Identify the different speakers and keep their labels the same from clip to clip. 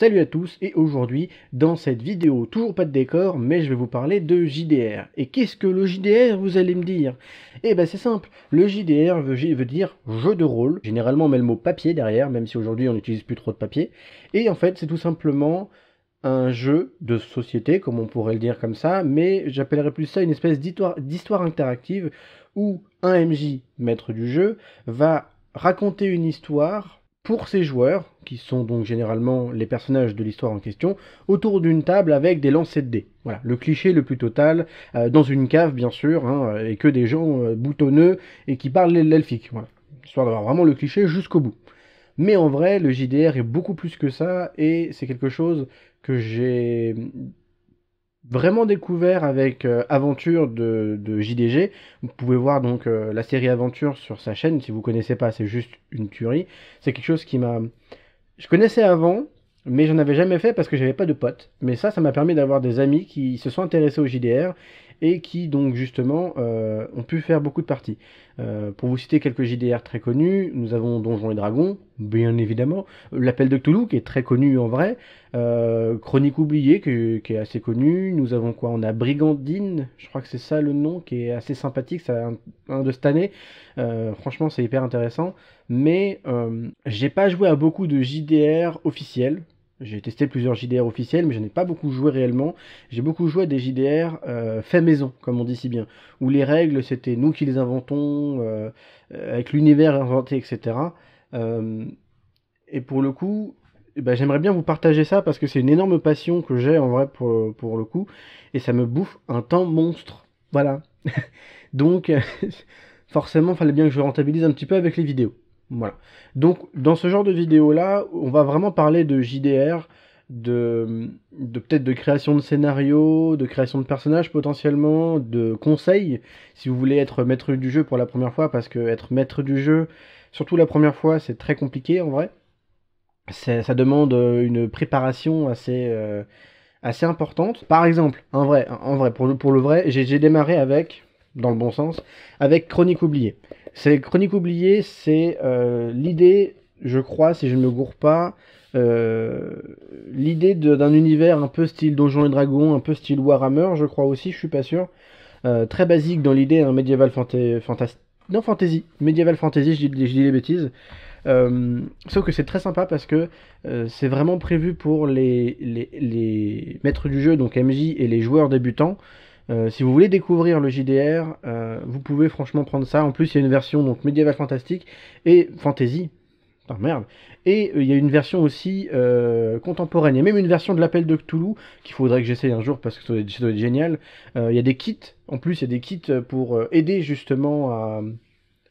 Speaker 1: Salut à tous et aujourd'hui, dans cette vidéo, toujours pas de décor, mais je vais vous parler de JDR. Et qu'est-ce que le JDR, vous allez me dire? Eh ben c'est simple, le JDR veut dire jeu de rôle. Généralement on met le mot papier derrière, même si aujourd'hui on n'utilise plus trop de papier. Et en fait c'est tout simplement un jeu de société, comme on pourrait le dire comme ça, mais j'appellerais plus ça une espèce d'histoire interactive où un MJ, maître du jeu, va raconter une histoire pour ses joueurs, qui sont donc généralement les personnages de l'histoire en question, autour d'une table avec des lancers de dés. Voilà, le cliché le plus total, dans une cave bien sûr, hein, et que des gens boutonneux et qui parlent l'elfique. Voilà, histoire d'avoir vraiment le cliché jusqu'au bout. Mais en vrai, le JDR est beaucoup plus que ça, et c'est quelque chose que j'ai vraiment découvert avec Aventure de JDG. Vous pouvez voir donc la série Aventure sur sa chaîne, si vous connaissez pas, c'est juste une tuerie. C'est quelque chose qui m'a... Je connaissais avant, mais j'en avais jamais fait parce que j'avais pas de potes. Mais ça m'a permis d'avoir des amis qui se sont intéressés au JDR et qui donc justement ont pu faire beaucoup de parties. Pour vous citer quelques JDR très connus, nous avons Donjons et Dragons, bien évidemment, l'Appel de Cthulhu qui est très connu en vrai, Chronique oubliée qui est assez connu, nous avons quoi? On a Brigandine, je crois que c'est ça le nom, qui est assez sympathique, c'est un de cette année. Franchement c'est hyper intéressant, mais j'ai pas joué à beaucoup de JDR officiels. J'ai testé plusieurs JDR officiels, mais je n'ai pas beaucoup joué réellement. J'ai beaucoup joué à des JDR fait maison, comme on dit si bien, où les règles, c'était nous qui les inventons, avec l'univers inventé, etc. Euh, et pour le coup, eh ben, j'aimerais bien vous partager ça, parce que c'est une énorme passion que j'ai en vrai pour le coup, et ça me bouffe un temps monstre. Voilà. Donc, forcément, il fallait bien que je rentabilise un petit peu avec les vidéos. Voilà. Donc, dans ce genre de vidéo-là, on va vraiment parler de JDR, de peut-être de création de scénario, de création de personnages potentiellement, de conseils, si vous voulez être maître du jeu pour la première fois, parce que être maître du jeu, surtout la première fois, c'est très compliqué en vrai. Ça demande une préparation assez importante. Par exemple, en vrai pour le vrai, j'ai démarré avec, dans le bon sens, avec Chronique oubliée. Chronique oubliée, c'est l'idée, je crois, si je ne me gourre pas, euh, l'idée d'un univers un peu style Donjons et Dragons, un peu style Warhammer, je crois aussi, je suis pas sûr. Très basique dans l'idée, un médiéval non, fantasy, médiéval fantasy, je dis les bêtises. Sauf que c'est très sympa parce que c'est vraiment prévu pour les maîtres du jeu, donc MJ et les joueurs débutants. Si vous voulez découvrir le JDR, vous pouvez franchement prendre ça. En plus, il y a une version donc médiévale fantastique et fantasy. Putain, merde. Et il y a une version aussi contemporaine. Il y a même une version de l'Appel de Cthulhu qu'il faudrait que j'essaye un jour parce que ça doit être génial. Il y a des kits. En plus, il y a des kits pour aider justement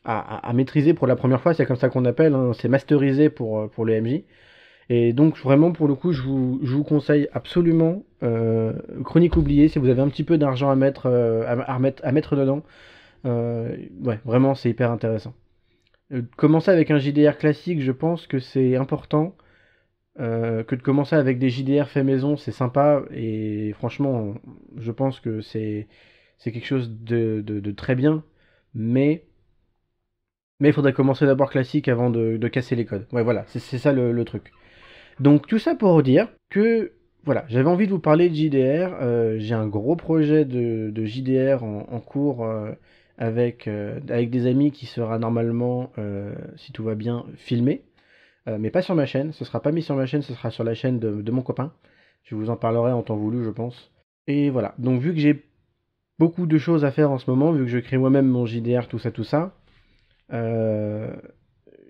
Speaker 1: à maîtriser pour la première fois, c'est comme ça qu'on appelle, hein, c'est masterisé pour le MJ. Et donc vraiment pour le coup, je vous conseille absolument Chronique oubliée si vous avez un petit peu d'argent à mettre, à mettre dedans. Ouais, vraiment c'est hyper intéressant. Commencer avec un JDR classique, je pense que c'est important. Que de commencer avec des JDR fait maison, c'est sympa et franchement, je pense que c'est quelque chose de très bien, mais il faudrait commencer d'abord classique avant de casser les codes. Ouais, voilà, c'est ça le truc. Donc tout ça pour dire que voilà, j'avais envie de vous parler de JDR. J'ai un gros projet de JDR en cours avec des amis qui sera normalement, si tout va bien, filmé. Mais pas sur ma chaîne. Ce sera pas mis sur ma chaîne, ce sera sur la chaîne de mon copain. Je vous en parlerai en temps voulu, je pense. Et voilà. Donc vu que j'ai beaucoup de choses à faire en ce moment, vu que je crée moi-même mon JDR, tout ça, euh,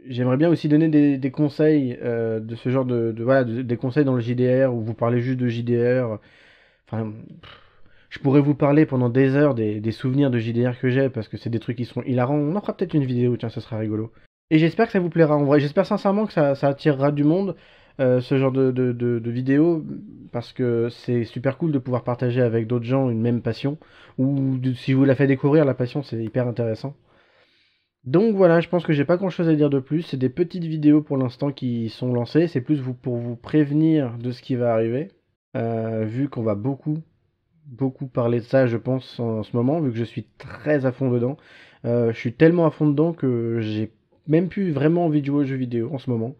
Speaker 1: j'aimerais bien aussi donner des conseils de ce genre voilà, des conseils dans le JDR où vous parlez juste de JDR. Enfin, je pourrais vous parler pendant des heures des souvenirs de JDR que j'ai parce que c'est des trucs qui sont hilarants. On en fera peut-être une vidéo, tiens, ce sera rigolo. Et j'espère que ça vous plaira en vrai. J'espère sincèrement que ça attirera du monde, ce genre de vidéo, parce que c'est super cool de pouvoir partager avec d'autres gens une même passion. Ou si vous la faites découvrir, la passion, c'est hyper intéressant. Donc voilà, je pense que j'ai pas grand chose à dire de plus. C'est des petites vidéos pour l'instant qui sont lancées. C'est plus pour vous prévenir de ce qui va arriver. Vu qu'on va beaucoup parler de ça, je pense, en ce moment, vu que je suis très à fond dedans. Je suis tellement à fond dedans que j'ai même plus vraiment envie de jouer aux jeux vidéo en ce moment.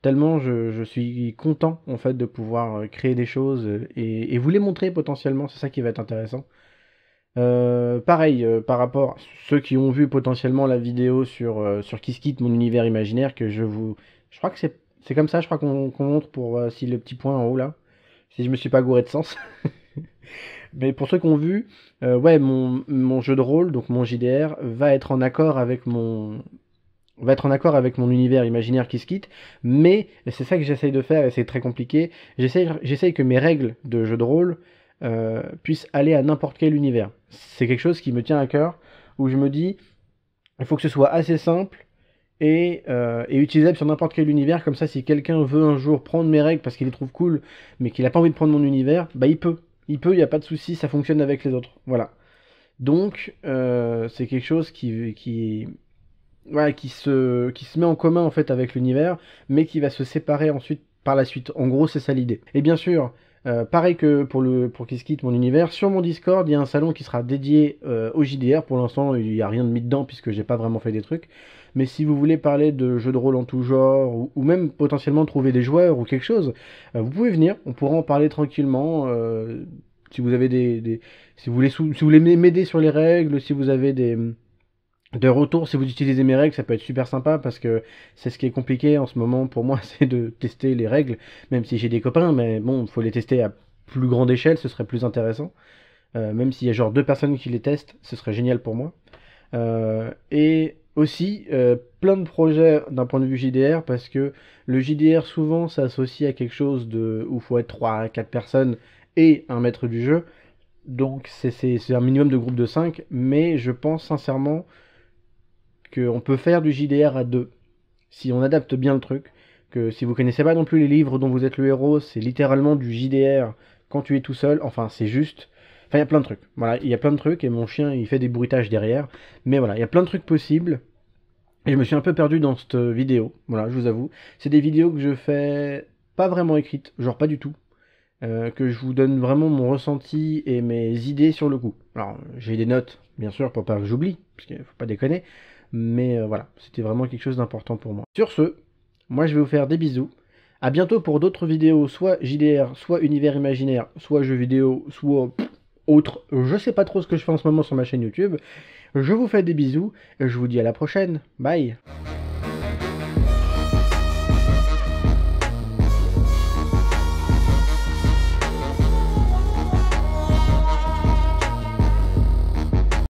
Speaker 1: Tellement je suis content en fait de pouvoir créer des choses et vous les montrer potentiellement, c'est ça qui va être intéressant. Pareil, par rapport à ceux qui ont vu potentiellement la vidéo sur Kiss Kit, mon univers imaginaire, que je crois que c'est comme ça, je crois qu'on montre pour si le petit point en haut là, si je me suis pas gouré de sens. Mais pour ceux qui ont vu, ouais, mon jeu de rôle, donc mon JDR, va être en accord avec mon univers imaginaire qui se quitte, mais c'est ça que j'essaye de faire et c'est très compliqué. J'essaye que mes règles de jeu de rôle puissent aller à n'importe quel univers. C'est quelque chose qui me tient à cœur, où je me dis, il faut que ce soit assez simple et utilisable sur n'importe quel univers, comme ça si quelqu'un veut un jour prendre mes règles parce qu'il les trouve cool, mais qu'il n'a pas envie de prendre mon univers, bah il peut. Il n'y a pas de souci, ça fonctionne avec les autres. Voilà. Donc, c'est quelque chose voilà, qui se met en commun en fait avec l'univers, mais qui va se séparer ensuite par la suite. En gros, c'est ça l'idée. Et bien sûr, pareil que pour Kiss Kit, mon univers, sur mon Discord, il y a un salon qui sera dédié au JDR. Pour l'instant, il n'y a rien de mis dedans puisque j'ai pas vraiment fait des trucs. Mais si vous voulez parler de jeux de rôle en tout genre, ou même potentiellement trouver des joueurs ou quelque chose, vous pouvez venir, on pourra en parler tranquillement. Si vous avez si vous voulez, si vous voulez m'aider sur les règles, si vous avez de retour, si vous utilisez mes règles, ça peut être super sympa parce que c'est ce qui est compliqué en ce moment pour moi, c'est de tester les règles, même si j'ai des copains, mais bon, il faut les tester à plus grande échelle, ce serait plus intéressant. Même s'il y a genre 2 personnes qui les testent, ce serait génial pour moi. Et aussi, plein de projets d'un point de vue JDR, parce que le JDR souvent s'associe à quelque chose où il faut être 3 à 4 personnes et un maître du jeu. Donc c'est un minimum de groupe de 5, mais je pense sincèrement qu'on peut faire du JDR à 2, si on adapte bien le truc. Que si vous connaissez pas non plus les livres dont vous êtes le héros, c'est littéralement du JDR quand tu es tout seul, enfin c'est juste... Enfin il y a plein de trucs, voilà, il y a plein de trucs, et mon chien il fait des bruitages derrière, mais voilà, il y a plein de trucs possibles, et je me suis un peu perdu dans cette vidéo, voilà, je vous avoue. C'est des vidéos que je fais pas vraiment écrites, genre pas du tout, que je vous donne vraiment mon ressenti et mes idées sur le coup. Alors, j'ai des notes, bien sûr, pour pas que j'oublie, parce qu'il faut pas déconner, mais voilà, c'était vraiment quelque chose d'important pour moi. Sur ce, moi je vais vous faire des bisous. À bientôt pour d'autres vidéos, soit JDR, soit univers imaginaire, soit jeux vidéo, soit autre. Je sais pas trop ce que je fais en ce moment sur ma chaîne YouTube. Je vous fais des bisous et je vous dis à la prochaine. Bye!